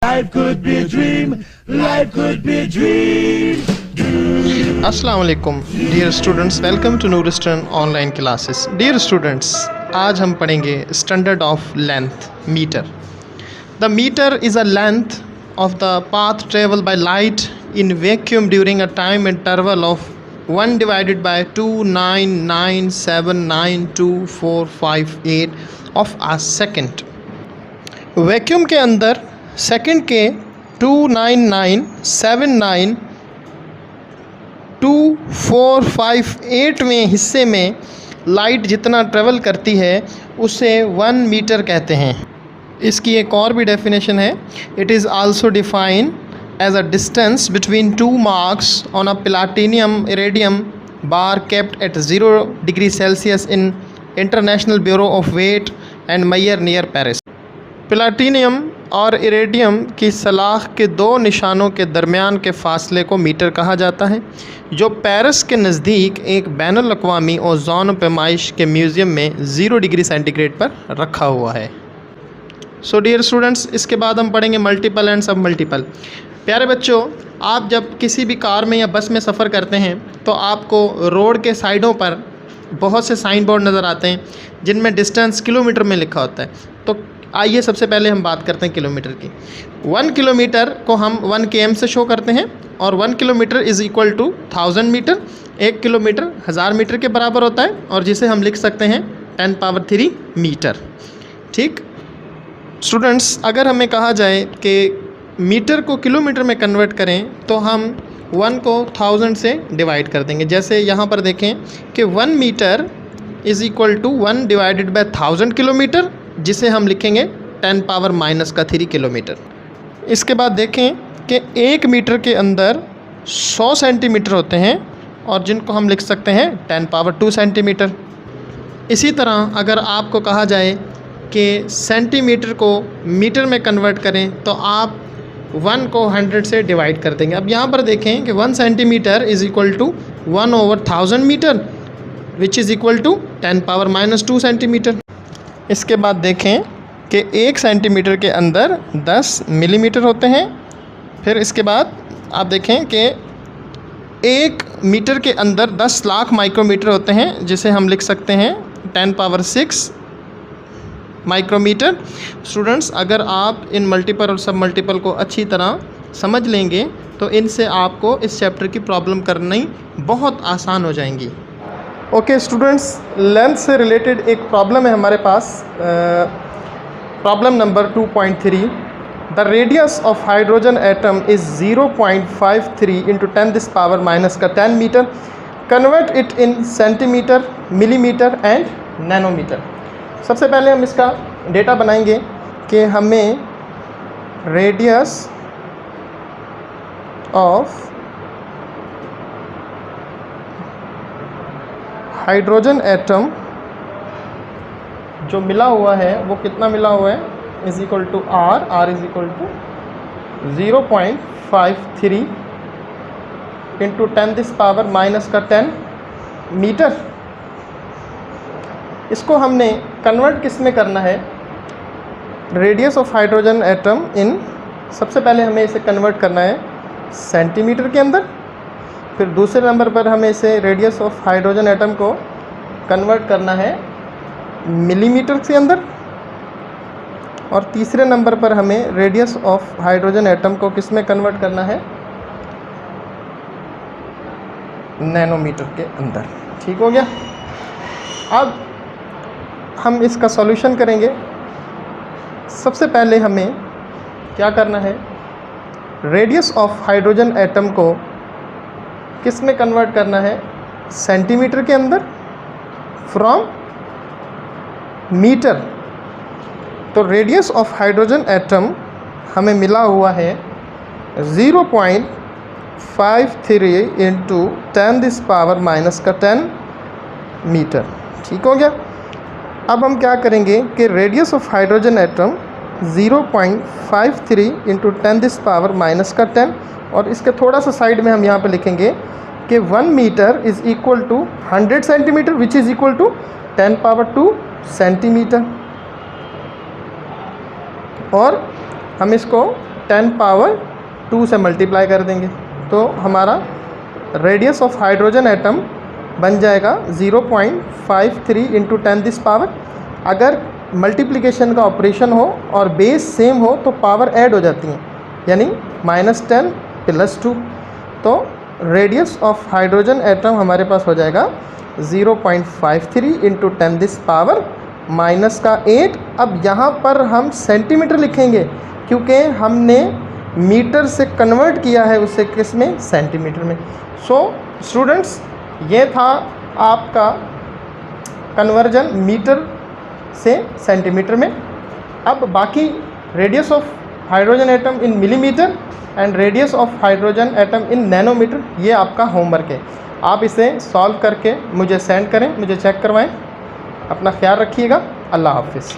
Life could be a dream. Life could be a dream. अस्सलाम वालेकुम dear students, welcome to Nooristan online classes. Dear students, आज हम पढ़ेंगे standard of length metre. The metre is a length of the path travel by light in vacuum during a time interval of 1 divided by 299792458 of a second. Vacuum के अंदर second के 299792458वें हिस्से में light जितना travel करती है उसे 1 metre कहते हैं। इसकी एक और भी डेफिनेशन है। It is also defined as a distance between 2 marks on a platinum iridium bar kept at 0 degree Celsius in international bureau of weight and measure near Paris. Platinum और इरेडियम की सलाख के 2 निशानों के दरमियान के फ़ासले को मीटर कहा जाता है, जो पेरिस के नज़दीक एक बैनुल अक़वामी ओज़ोन पैमाइश के म्यूज़ियम में 0 डिग्री सेंटीग्रेड पर रखा हुआ है। सो डियर स्टूडेंट्स, इसके बाद हम पढ़ेंगे मल्टीपल एंड सब मल्टीपल। प्यारे बच्चों, आप जब किसी भी कार में या बस में सफ़र करते हैं तो आपको रोड के साइडों पर बहुत से साइन बोर्ड नज़र आते हैं जिनमें डिस्टेंस किलोमीटर में लिखा होता है। तो आइए सबसे पहले हम बात करते हैं किलोमीटर की। 1 किलोमीटर को हम 1 km से शो करते हैं और 1 kilometre is equal to 1000 metre. 1 kilometre 1000 metre के बराबर होता है और जिसे हम लिख सकते हैं 10³ मीटर। ठीक स्टूडेंट्स, अगर हमें कहा जाए कि मीटर को किलोमीटर में कन्वर्ट करें तो हम 1 को 1000 से डिवाइड कर देंगे। जैसे यहाँ पर देखें कि 1 metre is equal to 1 divided by 1000 kilometre, जिसे हम लिखेंगे 10⁻³ किलोमीटर। इसके बाद देखें कि 1 मीटर के अंदर 100 सेंटीमीटर होते हैं और जिनको हम लिख सकते हैं 10⁻² सेंटीमीटर। इसी तरह अगर आपको कहा जाए कि सेंटीमीटर को मीटर में कन्वर्ट करें तो आप 1 को 100 से डिवाइड कर देंगे। अब यहाँ पर देखें कि 1 centimetre is equal to 1/1000 metre which is equal to 10⁻² centimetre. इसके बाद देखें कि 1 सेंटीमीटर के अंदर 10 मिलीमीटर होते हैं। फिर इसके बाद आप देखें कि 1 मीटर के अंदर 10 लाख माइक्रोमीटर होते हैं, जिसे हम लिख सकते हैं 10⁻6 माइक्रोमीटर। स्टूडेंट्स, अगर आप इन मल्टीपल और सब मल्टीपल को अच्छी तरह समझ लेंगे तो इनसे आपको इस चैप्टर की प्रॉब्लम करनी बहुत आसान हो जाएंगी। ओके स्टूडेंट्स, लेंथ से रिलेटेड एक प्रॉब्लम है हमारे पास। Problem number 2.3। The radius of hydrogen atom is 0.53 × 10⁻⁻10 metre. Convert it in centimetre, millimetre and nanometre. सबसे पहले हम इसका डेटा बनाएंगे कि हमें रेडियस ऑफ हाइड्रोजन एटम जो मिला हुआ है वो कितना मिला हुआ है, is equal to R is equal to 0.53 × 10⁻⁻10 मीटर। इसको हमने कन्वर्ट किस में करना है, radius of hydrogen atom in, सबसे पहले हमें इसे कन्वर्ट करना है सेंटीमीटर के अंदर। फिर दूसरे नंबर पर हमें इसे रेडियस ऑफ हाइड्रोजन एटम को कन्वर्ट करना है मिलीमीटर के अंदर। और तीसरे नंबर पर हमें रेडियस ऑफ हाइड्रोजन एटम को किस में कन्वर्ट करना है, नैनोमीटर के अंदर। ठीक हो गया। अब हम इसका सॉल्यूशन करेंगे। सबसे पहले हमें क्या करना है, रेडियस ऑफ हाइड्रोजन एटम को किस में कन्वर्ट करना है, सेंटीमीटर के अंदर फ्रॉम मीटर। तो रेडियस ऑफ हाइड्रोजन एटम हमें मिला हुआ है 0.53 × 10⁻⁻10 मीटर। ठीक हो गया। अब हम क्या करेंगे कि रेडियस ऑफ हाइड्रोजन एटम 0.53 × 10⁻⁻10 और इसके थोड़ा सा साइड में हम यहाँ पे लिखेंगे कि 1 metre is equal to 100 centimetre which is equal to 10⁻² centimetre. और हम इसको 10 पावर 2 से मल्टीप्लाई कर देंगे तो हमारा रेडियस ऑफ हाइड्रोजन एटम बन जाएगा 0.53 इंटू 10 दिस पावर। अगर मल्टीप्लिकेशन का ऑपरेशन हो और बेस सेम हो तो पावर ऐड हो जाती हैं, यानी -10 + 2, तो रेडियस ऑफ हाइड्रोजन एटम हमारे पास हो जाएगा 0.53 इंटू 10 दिस पावर -8। अब यहाँ पर हम सेंटीमीटर लिखेंगे क्योंकि हमने मीटर से कन्वर्ट किया है उसे किस में, सेंटीमीटर में। सो स्टूडेंट्स, ये था आपका कन्वर्जन मीटर से सेंटीमीटर में। अब बाकी radius of hydrogen atom in millimetre and radius of hydrogen atom in nanometre, ये आपका होमवर्क है। आप इसे सॉल्व करके मुझे सेंड करें, मुझे चेक करवाएं। अपना ख्याल रखिएगा। अल्लाह हाफिज़।